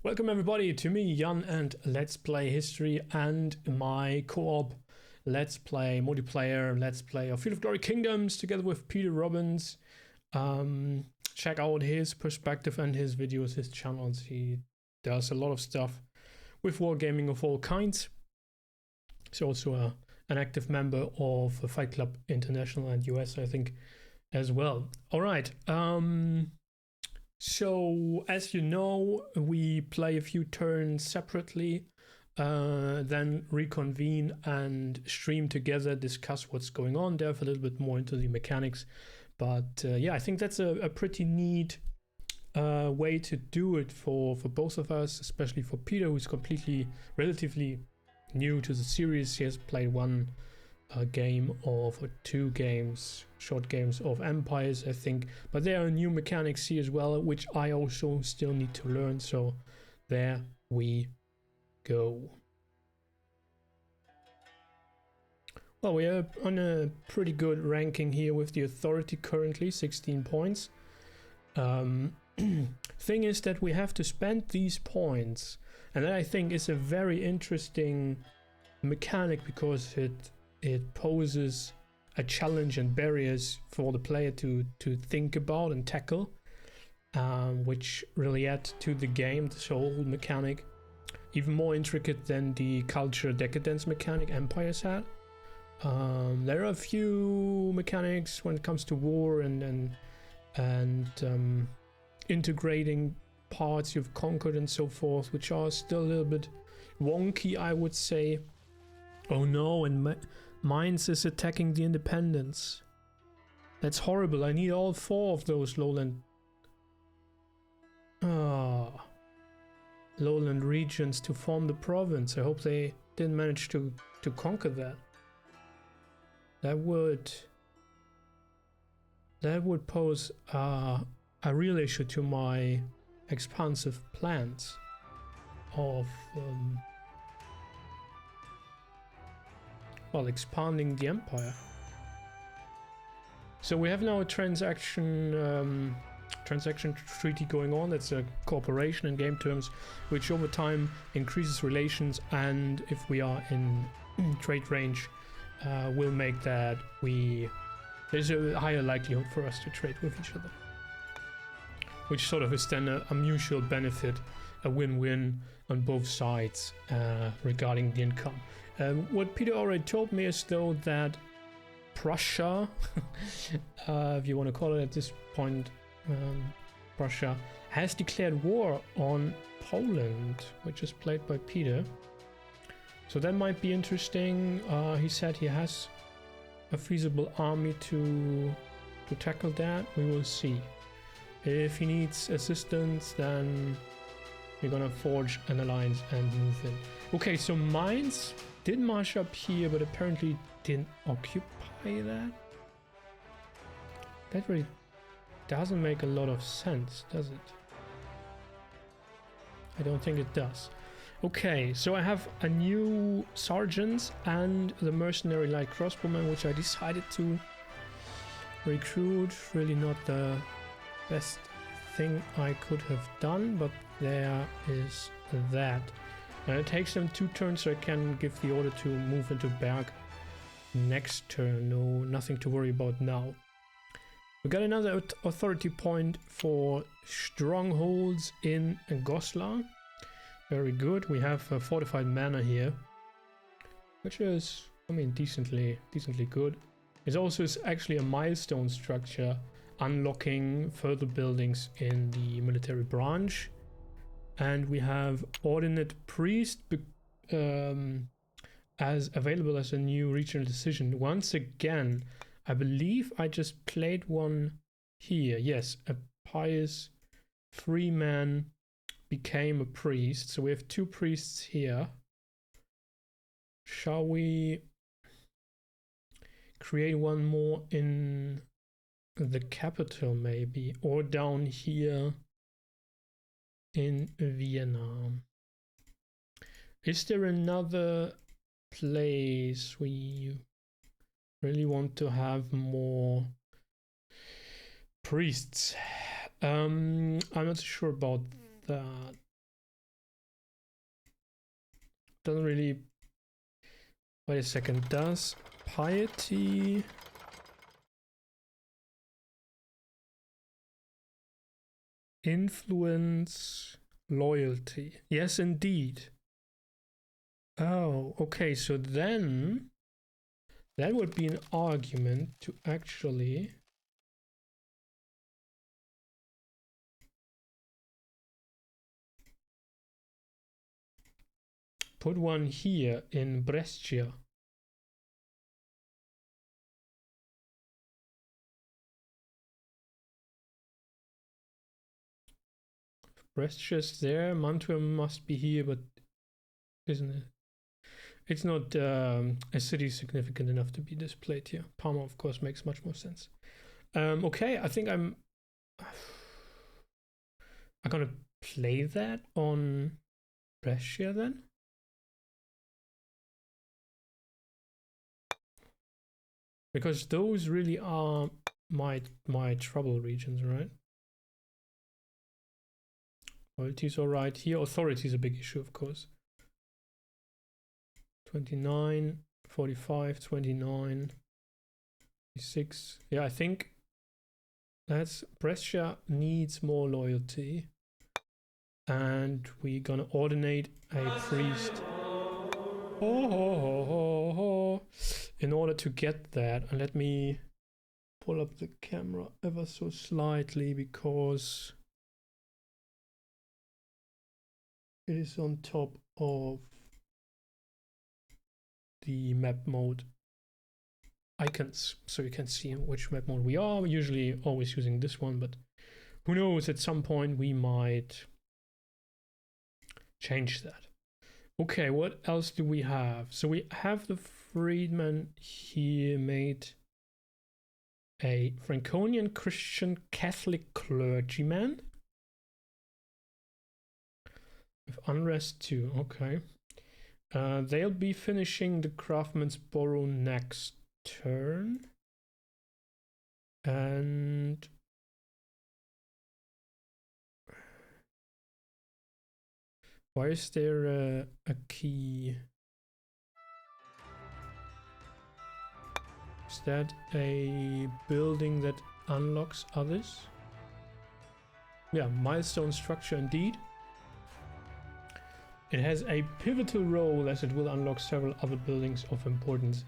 Welcome everybody to me, Jan, and Let's Play History and my co-op Let's Play multiplayer, Let's Play of Field of Glory Kingdoms together with Peter Robbins. Check out his perspective and his videos, his channels. He does a lot of stuff with wargaming of all kinds. He's also an active member of Fight Club International and US, I think, as well. All right. So, as you know, we play a few turns separately, then reconvene and stream together, discuss what's going on, delve a little bit more into the mechanics. But yeah, I think that's a pretty neat way to do it for both of us, especially for Peter, who's relatively new to the series. He has played one game or two games, short games of Empires, I think, but there are new mechanics here as well, which I also still need to learn. So there we go. Well, we are on a pretty good ranking here with the authority currently, 16 points. Thing is that we have to spend these points, and that I think is a very interesting mechanic because it poses a challenge and barriers for the player to think about and tackle, which really add to the game, this whole mechanic. Even more intricate than the culture decadence mechanic Empires had. There are a few mechanics when it comes to war and integrating parts you've conquered and so forth, which are still a little bit wonky, I would say. Oh no, and Mainz is attacking the independence. That's horrible. I need all 4 of those lowland regions to form the province. I hope they didn't manage to conquer that. That would pose a real issue to my expansive plans of well, expanding the empire. So we have now a transaction treaty going on. That's a cooperation in game terms, which over time increases relations, and if we are in trade range, will make that there's a higher likelihood for us to trade with each other, which sort of is then a mutual benefit, a win-win on both sides regarding the income. What Peter already told me is though that Prussia, if you want to call it at this point, Prussia has declared war on Poland, which is played by Peter. So that might be interesting. He said he has a feasible army to tackle that. We will see. If he needs assistance, then we're gonna forge an alliance and move in. Okay, so Mainz did march up here, but apparently didn't occupy that. That really doesn't make a lot of sense, does it? I don't think it does. Okay, so I have a new sergeant and the mercenary light crossbowman, which I decided to recruit. Really not the best thing I could have done, but there is that. And it takes them 2 turns, so I can give the order to move into Berg next turn. No, nothing to worry about now. We got another authority point for strongholds in Goslar. Very good. We have a fortified manor here, which is, I mean, decently good. It also is actually a milestone structure, unlocking further buildings in the military branch. And we have Ordinate Priest as available as a new regional decision. Once again, I believe I just played one here. Yes, a pious freeman became a priest. So we have 2 priests here. Shall we create one more in the capital maybe, or down here in Vienna? Is there another place we really want to have more priests? I'm not sure about that. doesn't really... Wait a second, does piety... influence loyalty? Yes, indeed. Oh, okay, so then that would be an argument to actually put one here in Brescia. Brescia's there, Mantua must be here, but isn't it? It's not a city significant enough to be displayed here. Parma, of course, makes much more sense. Okay, I think I'm gonna play that on Brescia then. Because those really are my trouble regions, right? Loyalty's alright here. Authority is a big issue, of course. 29, 45, 29, 6. Yeah, I think that's Brescia needs more loyalty. And we're gonna ordinate a priest. In order to get that, and let me pull up the camera ever so slightly because it is on top of the map mode icons, so you can see which map mode we are. We're usually always using this one, but who knows, at some point we might change that. Okay, what else do we have? So we have the freedman here made a Franconian Christian Catholic clergyman with unrest too. Okay. They'll be finishing the Craftsman's Borough next turn. And why is there a key? Is that a building that unlocks others? Yeah, milestone structure indeed. It has a pivotal role as it will unlock several other buildings of importance.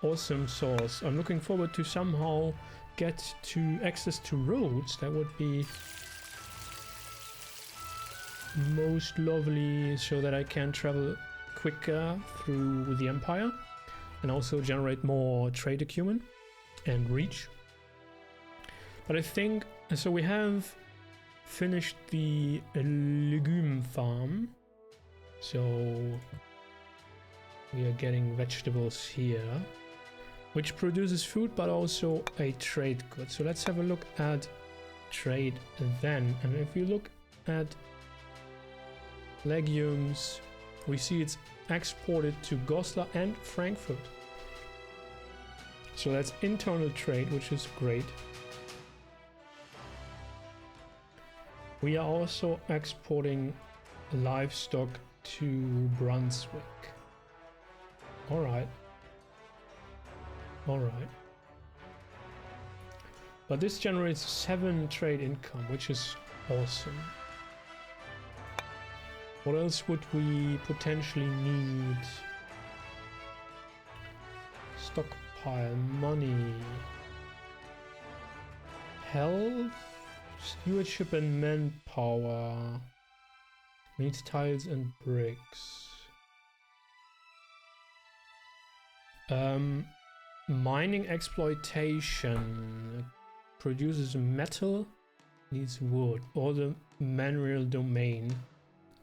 Awesome sauce. I'm looking forward to somehow get to access to roads. That would be most lovely, so that I can travel quicker through the empire and also generate more trade acumen and reach. But I think, so we have finished the legume farm. So we are getting vegetables here, which produces food but also a trade good. So let's have a look at trade then. And if you look at legumes, we see it's exported to Goslar and Frankfurt. So that's internal trade, which is great. We are also exporting livestock to Brunswick. Alright. Alright. But this generates 7 trade income, which is awesome. What else would we potentially need? Stockpile, money, health, stewardship and manpower. Needs tiles and bricks. Mining exploitation produces metal, needs wood, or the mineral domain.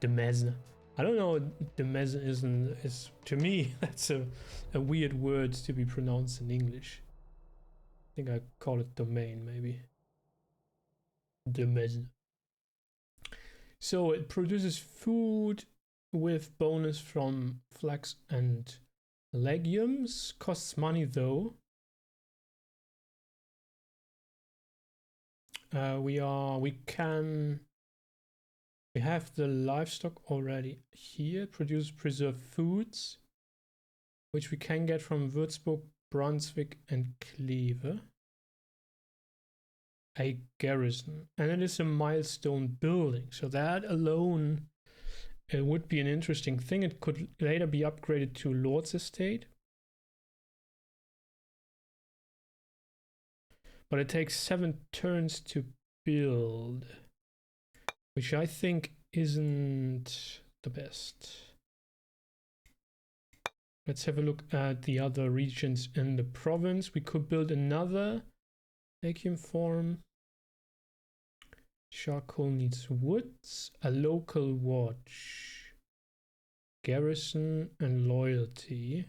Demesne. I don't know. Demesne is to me that's a weird word to be pronounced in English. I think I call it domain maybe. Demesne. So it produces food with bonus from flax and legumes. Costs money though. We can We have the livestock already here. Produce preserved foods, which we can get from Würzburg, Brunswick, and Kleve. A garrison, and it is a milestone building, so that alone it would be an interesting thing. It could later be upgraded to Lord's Estate, but it takes 7 turns to build, which I think isn't the best. Let's have a look at the other regions in the province. We could build another vacuum farm. Charcoal needs woods, a local watch, garrison, and loyalty.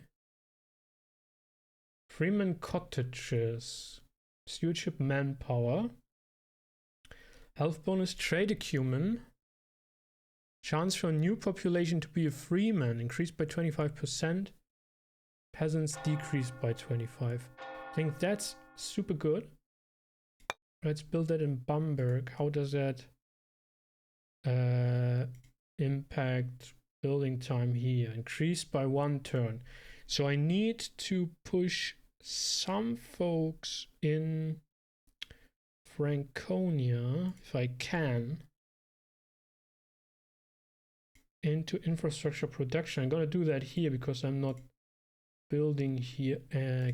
Freeman cottages, stewardship, manpower, health bonus, trade acumen, chance for a new population to be a freeman increased by 25%, peasants decreased by 25%. I think that's super good. Let's build that in Bamberg. How does that impact building time here? Increased by 1 turn. So I need to push some folks in Franconia, if I can, into infrastructure production. I'm gonna do that here because I'm not building here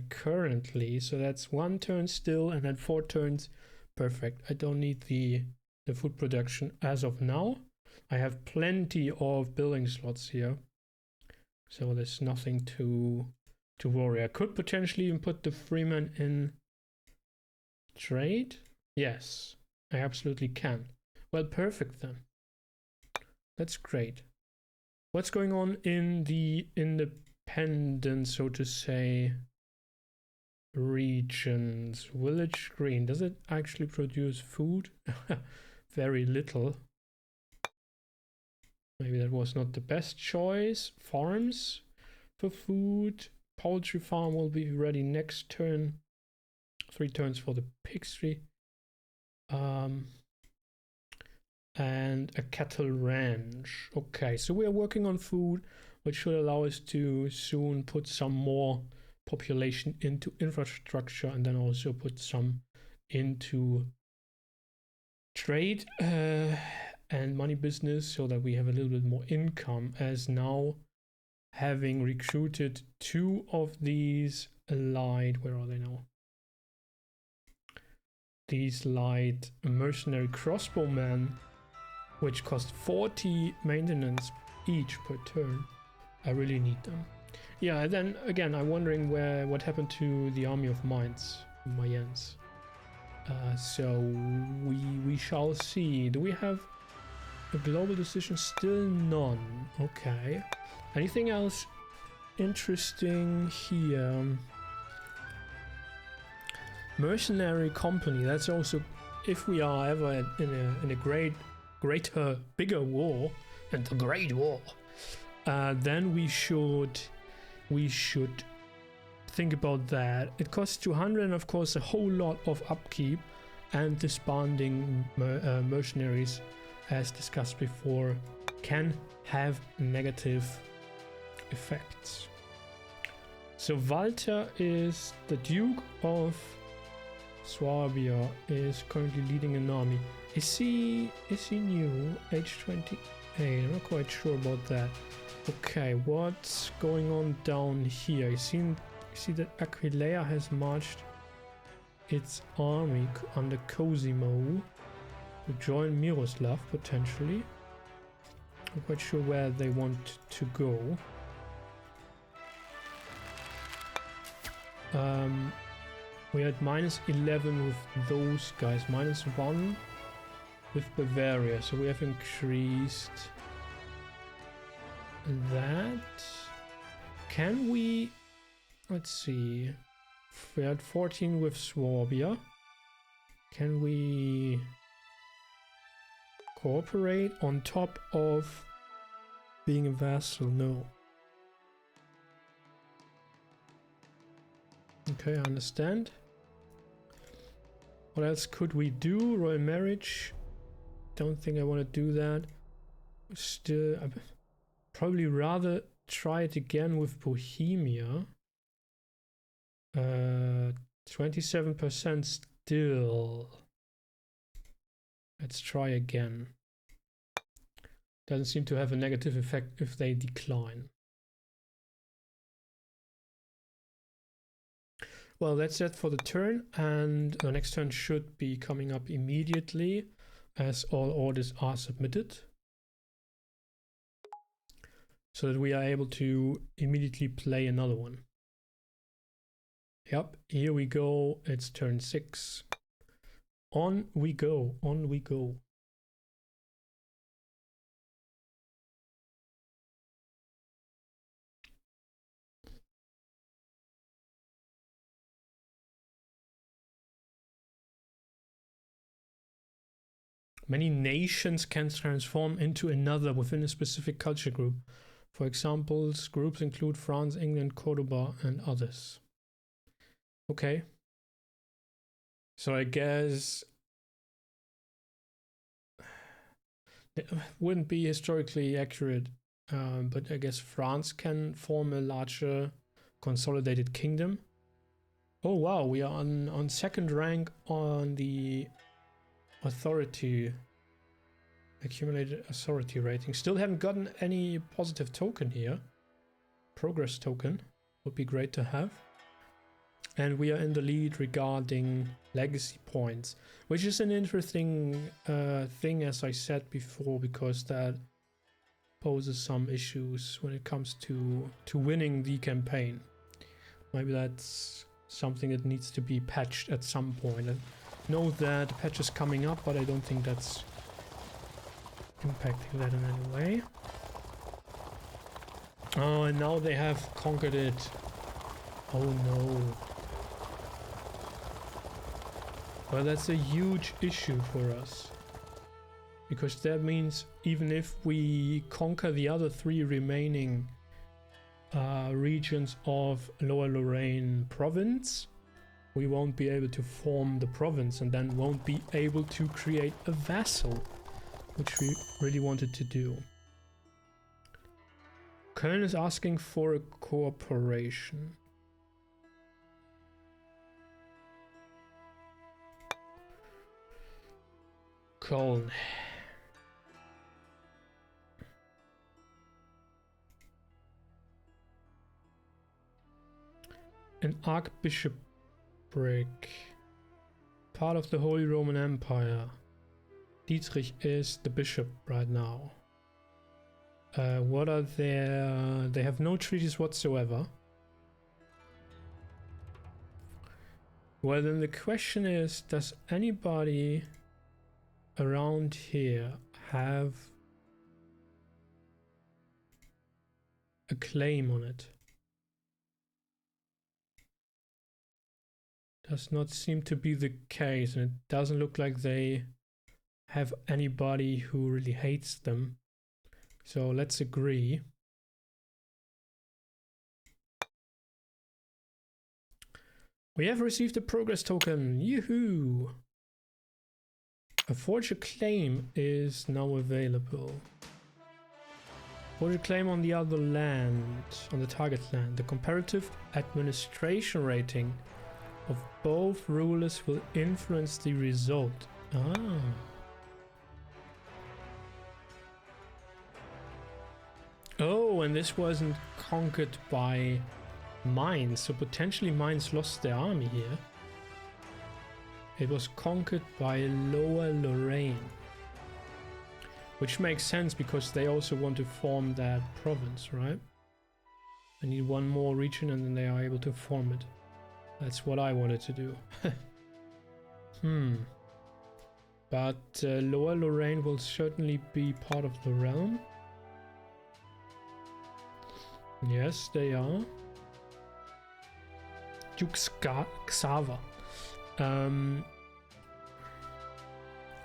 currently. So that's 1 turn still, and then 4 turns. Perfect. I don't need the food production as of now. I have plenty of building slots here, so there's nothing to worry. I could potentially even put the freeman in trade. Yes, I absolutely can. Well, perfect then. That's great. What's going on in the independent, so to say, regions? Village green, does it actually produce food? Very little. Maybe that was not the best choice. Farms for food. Poultry farm will be ready next turn. 3 turns for the piggery. And a cattle ranch. Okay, so we are working on food, which should allow us to soon put some more population into infrastructure, and then also put some into trade and money business, so that we have a little bit more income, as now having recruited 2 of these light, where are they now? These light mercenary crossbowmen, which cost 40 maintenance each per turn. I really need them. Yeah, and then again, I'm wondering what happened to the army of mines, Mayans. So we shall see. Do we have a global decision? Still none. Okay. Anything else interesting here? Mercenary company. That's also, if we are ever in a greater, bigger war, and the Great War, then we should think about that. It costs 200, and of course a whole lot of upkeep, and disbanding mercenaries, as discussed before, can have negative effects. So Walter is the Duke of Swabia, is currently leading an army. Is he new? Age 28. I'm not quite sure about that. Okay, what's going on down here? You see that Aquileia has marched its army under Cosimo to join Miroslav, potentially. I'm quite sure where they want to go. We're at -11 with those guys, -1 with Bavaria, so we have increased that. Can we, let's see, we're at 14 with Swabia. Can we cooperate on top of being a vassal? No. Okay, I understand. What else could we do? Royal marriage. Don't think I want to do that. still, I'd probably rather try it again with Bohemia. 27% still. Let's try again. Doesn't seem to have a negative effect if they decline. Well, that's it for the turn, and the next turn should be coming up immediately as all orders are submitted, so that we are able to immediately play another one. Yep, here we go. It's turn 6. On we go, on we go. Many nations can transform into another within a specific culture group. For example, groups include France, England, Cordoba, and others. Okay. So I guess it wouldn't be historically accurate, but I guess France can form a larger consolidated kingdom. Oh wow, we are on second rank on the authority, accumulated authority rating. Still haven't gotten any positive token here. Progress token would be great to have. And we are in the lead regarding legacy points, which is an interesting thing, as I said before, because that poses some issues when it comes to winning the campaign. Maybe that's something that needs to be patched at some point. I know that the patch is coming up, but I don't think that's impacting that in any way. Oh, and now they have conquered it. Oh no. Well, that's a huge issue for us, because that means even if we conquer the other 3 remaining regions of Lower Lorraine province, we won't be able to form the province, and then won't be able to create a vassal, which we really wanted to do. Köln is asking for a cooperation. Köln. An archbishopric, part of the Holy Roman Empire. Dietrich is the bishop right now. What are their... They have no treaties whatsoever. Well, then the question is, does anybody around here have a claim on it? Does not seem to be the case, and it doesn't look like they have anybody who really hates them. So let's agree. We have received a progress token. Yoo-hoo! A forge a claim is now available. Forge a claim on the other land, on the target land. The comparative administration rating of both rulers will influence the result. Ah. Oh, and this wasn't conquered by Mainz, so potentially Mainz lost their army here. It was conquered by Lower Lorraine, which makes sense because they also want to form that province, right? I need one more region and then they are able to form it. That's what I wanted to do. But Lower Lorraine will certainly be part of the realm. Yes, they are. Duke Xaver.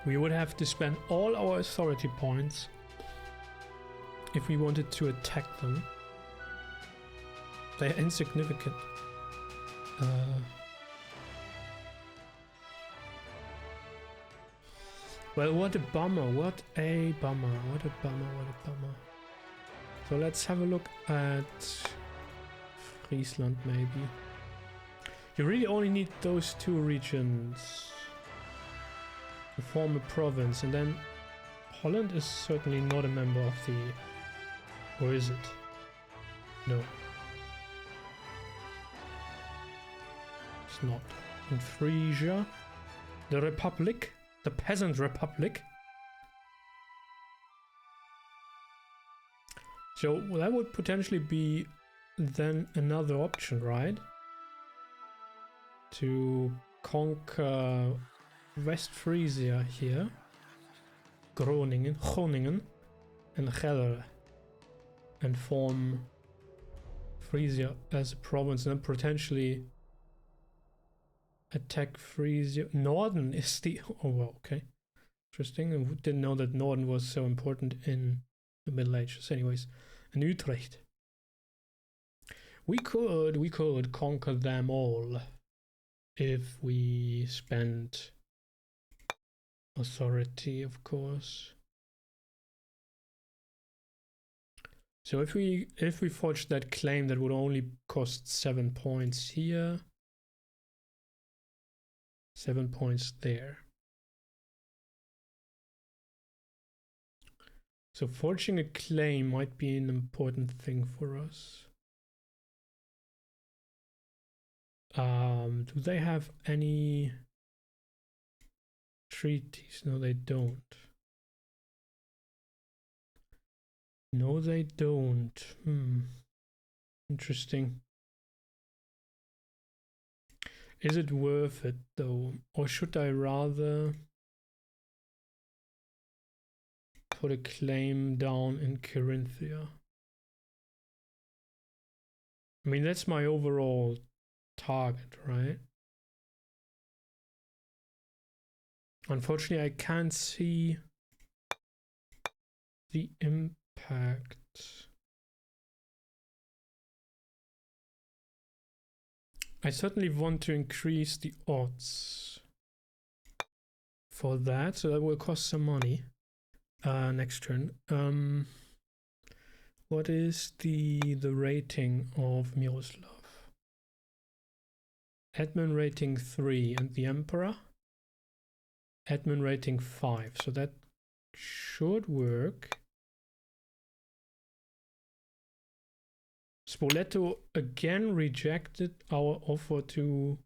We would have to spend all our authority points if we wanted to attack them. They're insignificant. Well, what a bummer, what a bummer, what a bummer, what a bummer. So let's have a look at Friesland maybe. You really only need those two regions to form a province, and then Holland is certainly not a member of the... Or is it? No. It's not. In Frisia, the Republic, the Peasant Republic. So that would potentially be then another option, right? To conquer West Frisia here, Groningen, and Gelre, and form Frisia as a province, and then potentially attack Frisia. Norden is the... Oh, well, okay. Interesting. I didn't know that Norden was so important in the Middle Ages. Anyways, and Utrecht. We could conquer them all if we spend authority, of course. So if we forged that claim, that would only cost 7 points here, 7 points there. So forging a claim might be an important thing for us. Do they have any treaties? No, they don't. No, they don't. Interesting. Is it worth it though? Or should I rather put a claim down in Carinthia? I mean, that's my overall target, right? Unfortunately, I can't see the impact. I certainly want to increase the odds for that, so that will cost some money. Next turn. What is the rating of Miroslav? Admin rating 3, and the Emperor? Admin rating 5, so that should work. Spoleto again rejected our offer to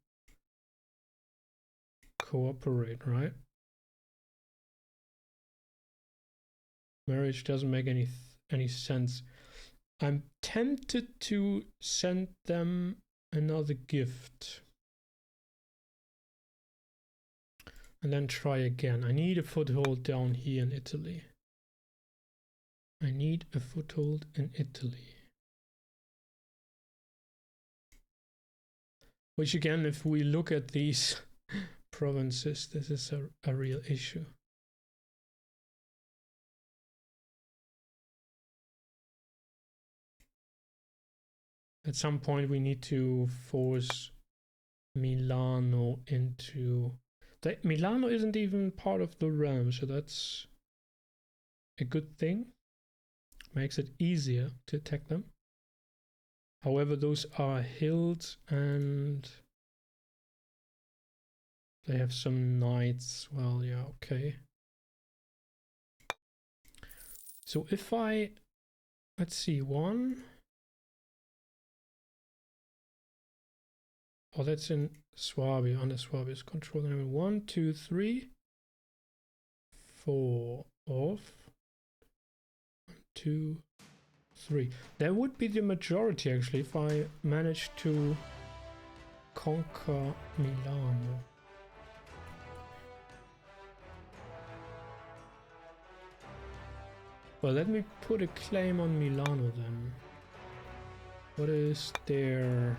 cooperate, right? Marriage doesn't make any sense. I'm tempted to send them another gift. And then try again. I need a foothold down here in Italy. I need a foothold in Italy. Which again, if we look at these provinces, this is a real issue. At some point we need to force Milano into... Milano isn't even part of the realm, so that's a good thing. Makes it easier to attack them. However, those are hills and they have some knights. Well, yeah, okay. So if I... Let's see, one... Oh, that's in Swabia, under Swabia's control. 1, 2, 3, 4 off. 1, 2, 3. That would be the majority actually if I manage to conquer Milano. Well, let me put a claim on Milano then. What is their...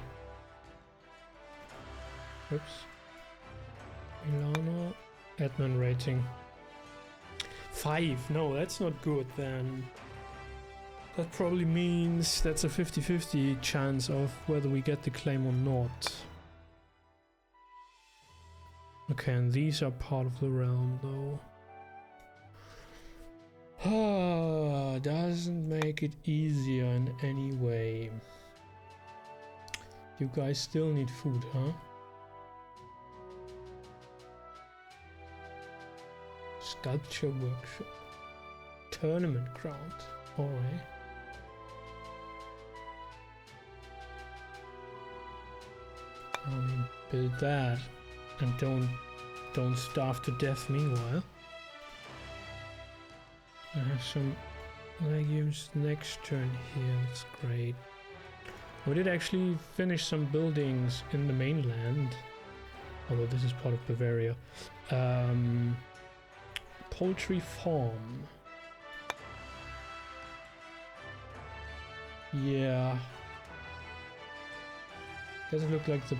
Oops. Milano admin rating 5. No, that's not good then. That probably means that's a 50-50 chance of whether we get the claim or not. Okay, and these are part of the realm though. Doesn't make it easier in any way. You guys still need food, huh? Sculpture workshop. Tournament ground. Alright. I mean, build that. And don't starve to death meanwhile. I have some legumes next turn here. That's great. We did actually finish some buildings in the mainland, although this is part of Bavaria. Poultry farm. Yeah. Doesn't look like the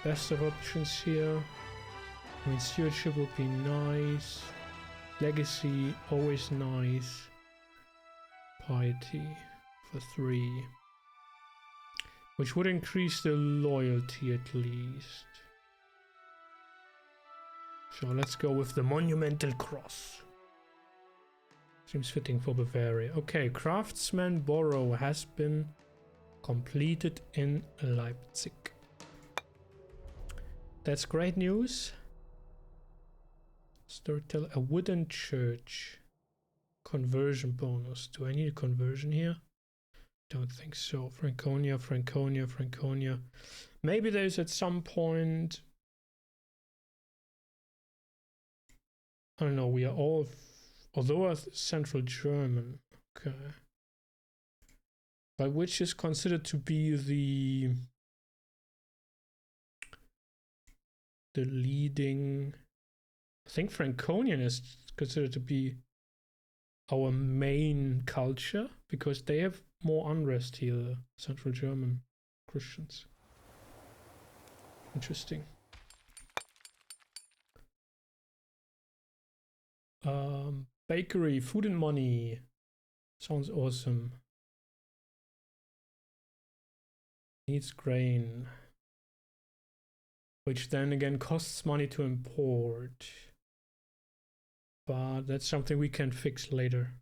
best of options here. I mean, stewardship would be nice. Legacy, always nice. Piety for 3. Which would increase the loyalty at least. So let's go with the Monumental Cross. Seems fitting for Bavaria. Okay, Craftsman Borough has been completed in Leipzig. That's great news. Storyteller, a wooden church. Conversion bonus. Do I need a conversion here? Don't think so. Franconia, Franconia, Franconia. Maybe there's at some point... I don't know, we are all... Although a Central German. Okay. But which is considered to be the leading... I think Franconian is considered to be our main culture, because they have more unrest here, the Central German Christians. Interesting. Bakery, food and money. Sounds awesome. Needs grain. Which then again costs money to import. But that's something we can fix later.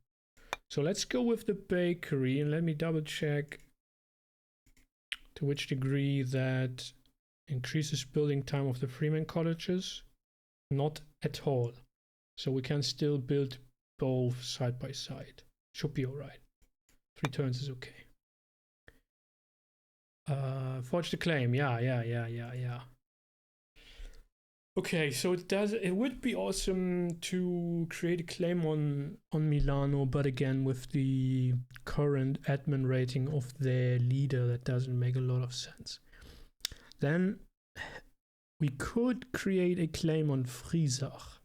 So let's go with the bakery and let me double check to which degree that increases building time of the freeman cottages. Not at all. So we can still build both side by side. Should be alright. 3 turns is okay. Forge the claim. Yeah. Okay, so it would be awesome to create a claim on Milano, but again with the current admin rating of their leader, that doesn't make a lot of sense. Then we could create a claim on Friesach.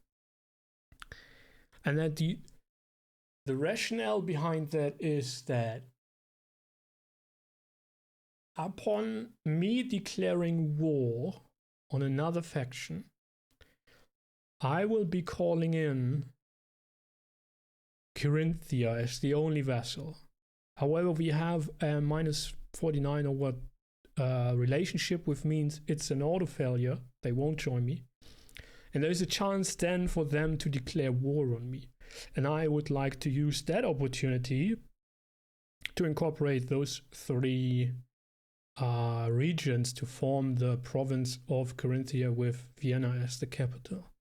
And that the rationale behind that is that upon me declaring war on another faction, I will be calling in Carinthia as the only vassal. However, we have a -49 or what relationship, which means it's an auto failure. They won't join me. And there's a chance then for them to declare war on me. And I would like to use that opportunity to incorporate those 3 regions to form the province of Carinthia with Vienna as the capital.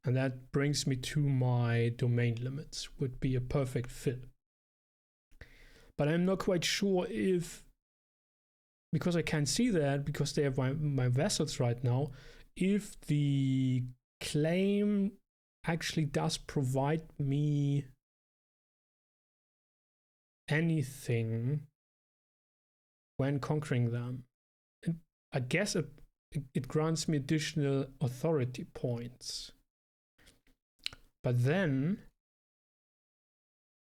And that brings me to my domain limits. Would be a perfect fit. But I'm not quite sure if, because I can't see that, because they have my vassals right now, if the claim actually does provide me anything when conquering them. And I guess it grants me additional authority points. But then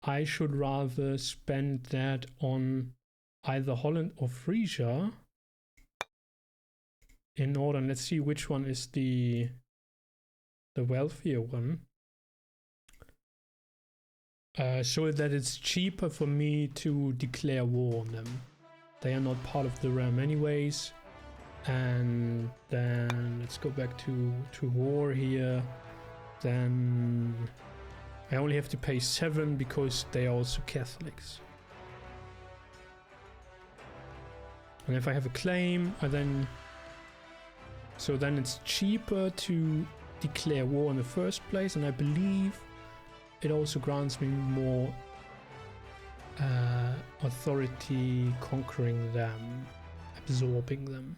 I should rather spend that on either Holland or Frisia in order, and let's see which one is the wealthier one, so that it's cheaper for me to declare war on them. They are not part of the realm anyways. And then let's go back to war here. Then I only have to pay 7 because they are also Catholics. And if I have a claim, so then it's cheaper to declare war in the first place, and I believe it also grants me more authority conquering them, absorbing them.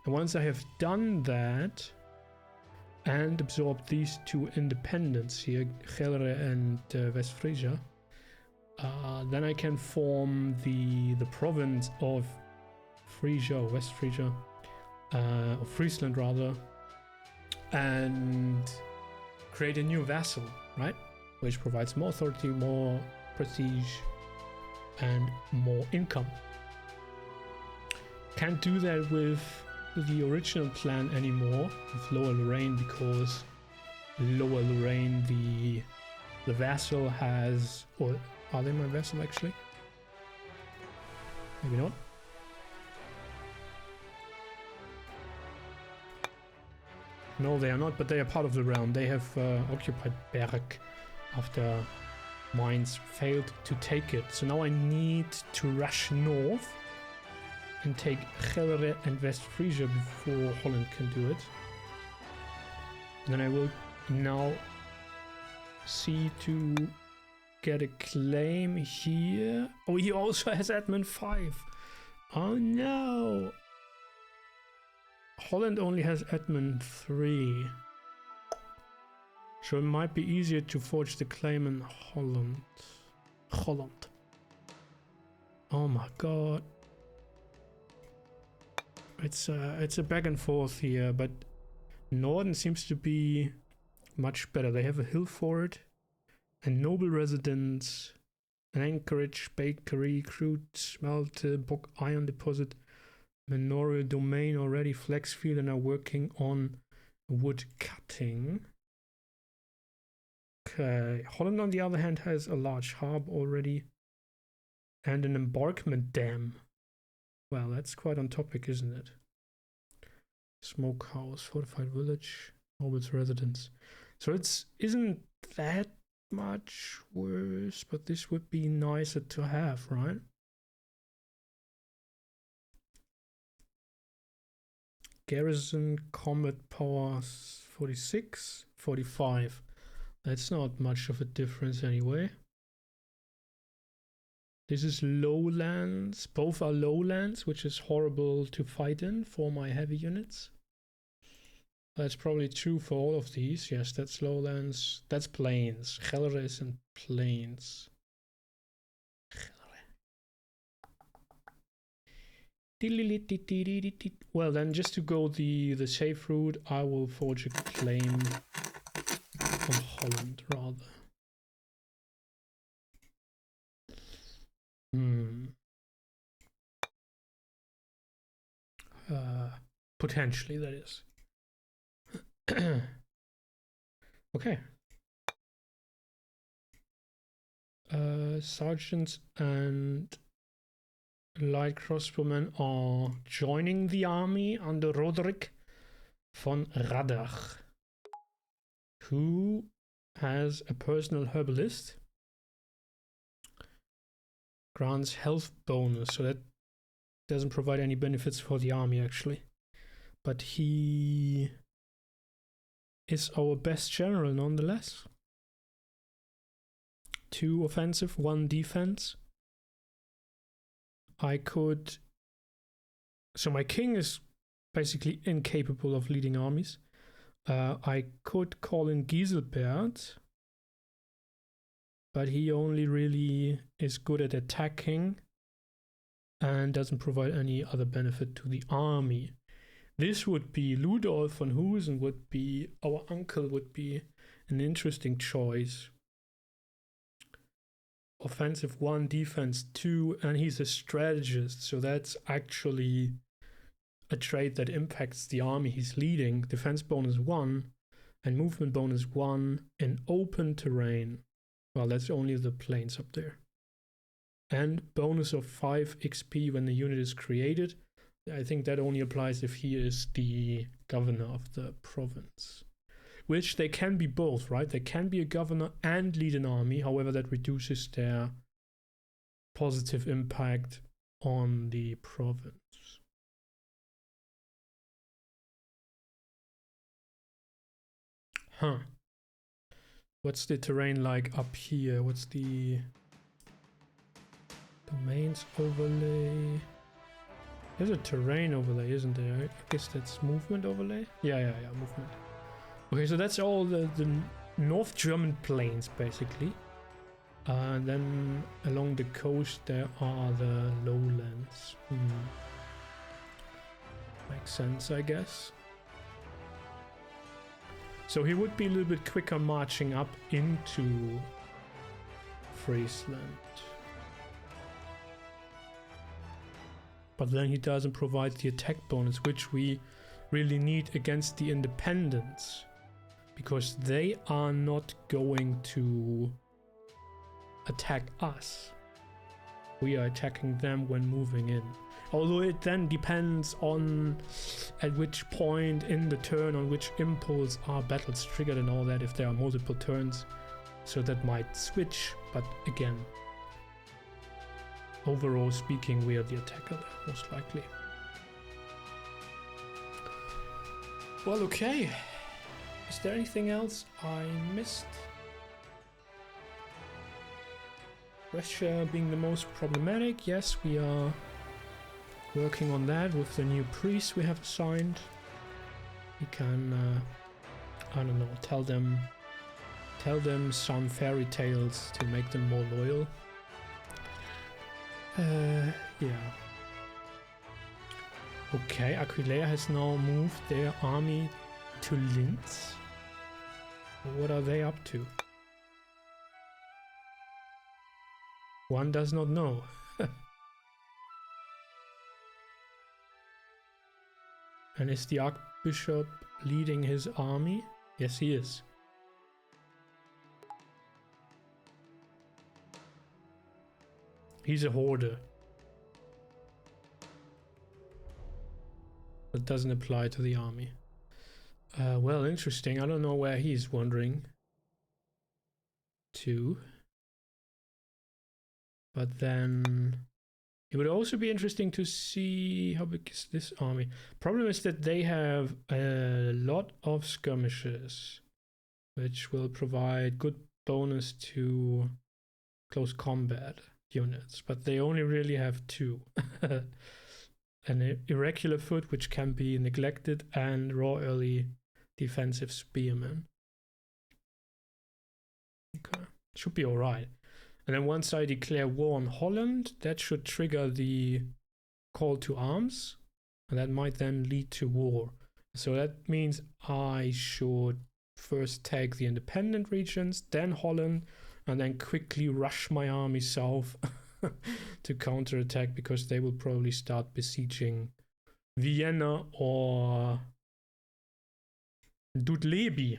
And once I have done that and absorbed these 2 independents here, Gelre and West Frisia, then I can form the province of Frisia, or West Frisia, or Friesland rather, and create a new vassal, right? Which provides more authority, more prestige, and more income. Can't do that with the original plan anymore with Lower Lorraine, because Lower Lorraine, the vassal has, or are they my vassal actually? Maybe not. No, they are not, but they are part of the realm. They have occupied Berg after Mainz failed to take it. So now I need to rush north and take Gelre and West Frisia before Holland can do it. And then I will now see to get a claim here. Oh, he also has admin 5. Oh no! Holland only has admin 3. So it might be easier to forge the claim in Holland. Oh my god. It's a back and forth here, but Norden seems to be much better. They have a hill fort, a noble residence, an anchorage, bakery, crude smelter, bog iron deposit, manorial domain already, flax field, and are working on wood cutting. Okay, Holland on the other hand has a large harbor already and an embarkment dam. Well, that's quite on topic, isn't it? Smokehouse, fortified village, noble's residence. So it isn't that much worse, but this would be nicer to have, right? Garrison, combat power 46, 45. That's not much of a difference anyway. This is lowlands. Both are lowlands, which is horrible to fight in for my heavy units. That's probably true for all of these. Yes, that's lowlands. That's plains. Gelre is in plains. Well, then just to go the safe route, I will forge a claim on Holland rather. Potentially, that is. Okay. Sergeants and light crossbowmen are joining the army under Roderick von Radach, who has a personal herbalist. Grants health bonus, so that doesn't provide any benefits for the army actually. But he is our best general nonetheless. 2 offensive, 1 defense. So my king is basically incapable of leading armies. I could call in Giselbert, but he only really is good at attacking and doesn't provide any other benefit to the army. This would be Ludolf von Husen, would be our uncle, would be an interesting choice. Offensive 1, defense 2, and he's a strategist, so that's actually a trait that impacts the army he's leading. Defense bonus 1 and movement bonus 1 in open terrain. Well, that's only the plains up there. And bonus of 5 XP when the unit is created. I think that only applies if he is the governor of the province. which they can be both, right? They can be a governor and lead an army. However, that reduces their positive impact on the province. Huh. What's the terrain like up here? What's the domains overlay? There's a terrain overlay, isn't there? I guess that's movement overlay? Yeah, movement. Okay, so that's all the North German plains, basically. And then along the coast there are the lowlands. Makes sense, I guess. So he would be a little bit quicker marching up into Friesland. But then he doesn't provide the attack bonus, which we really need against the independents. Because they are not going to attack us. We are attacking them when moving in. Although it then depends on at which point in the turn, on which impulse are battles triggered and all that, if there are multiple turns. So that might switch, but again, overall speaking, we are the attacker there, most likely. Well, okay. Is there anything else I missed? Russia being the most problematic. Yes, we are working on that with the new priests we have assigned. We can, I don't know, tell them some fairy tales to make them more loyal. Yeah. Okay, Aquileia has now moved their army to Linz. What are they up to? One does not know. And is the Archbishop leading his army? Yes, he is. He's a hoarder. That doesn't apply to the army. Well, interesting. I don't know where he's wandering to. But then it would also be interesting to see how big is this army. Problem is that they have a lot of skirmishes, which will provide good bonus to close combat units, but they only really have 2. An irregular foot, which can be neglected, and raw early defensive spearmen. Okay, should be alright. And then once I declare war on Holland, that should trigger the call to arms, and that might then lead to war. So that means I should first take the independent regions, then Holland, and then quickly rush my army south to counterattack, because they will probably start besieging Vienna or Dudleby.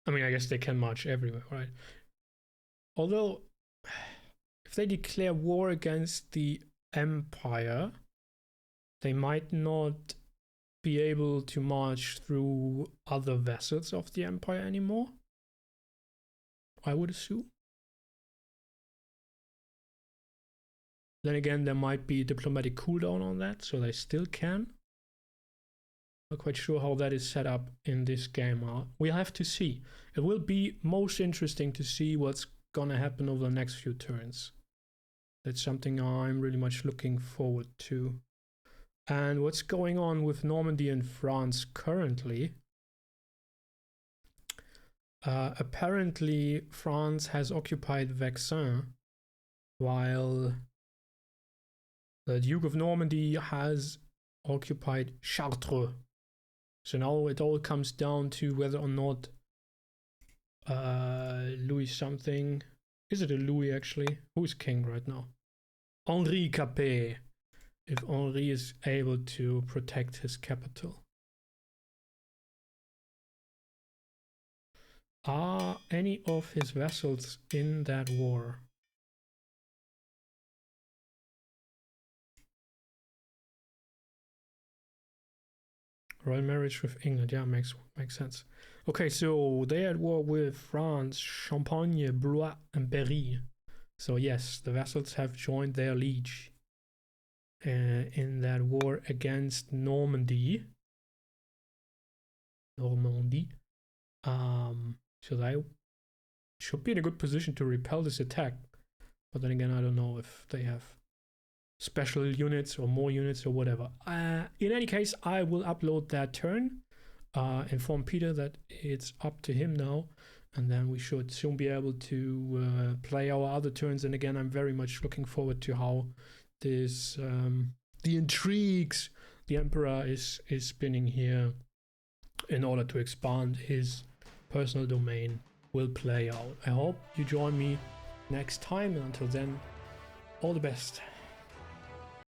I mean, I guess they can march everywhere, right? Although, if they declare war against the Empire, they might not be able to march through other vassals of the Empire anymore, I would assume. Then again, there might be a diplomatic cooldown on that, so they still can. Not quite sure how that is set up in this game. We'll have to see. It will be most interesting to see what's gonna happen over the next few turns. That's something I'm really much looking forward to. And what's going on with Normandy and France currently? Apparently France has occupied Vexin, while the Duke of Normandy has occupied Chartres. So now it all comes down to whether or not Louis something. Is it a Louis actually? Who's king right now? Henri Capet. If Henri is able to protect his capital. Are any of his vassals in that war? Royal marriage with England. Yeah, makes sense. Okay, so they at war with France, Champagne, Blois, and Berry. So yes, the vassals have joined their liege in that war against Normandy. So they should be in a good position to repel this attack. But then again, I don't know if they have special units or more units or whatever. In any case, I will upload that turn, inform Peter that it's up to him now, and then we should soon be able to play our other turns. And again, I'm very much looking forward to how this the intrigues the Emperor is spinning here in order to expand his personal domain will play out. I hope you join me next time, and until then, all the best.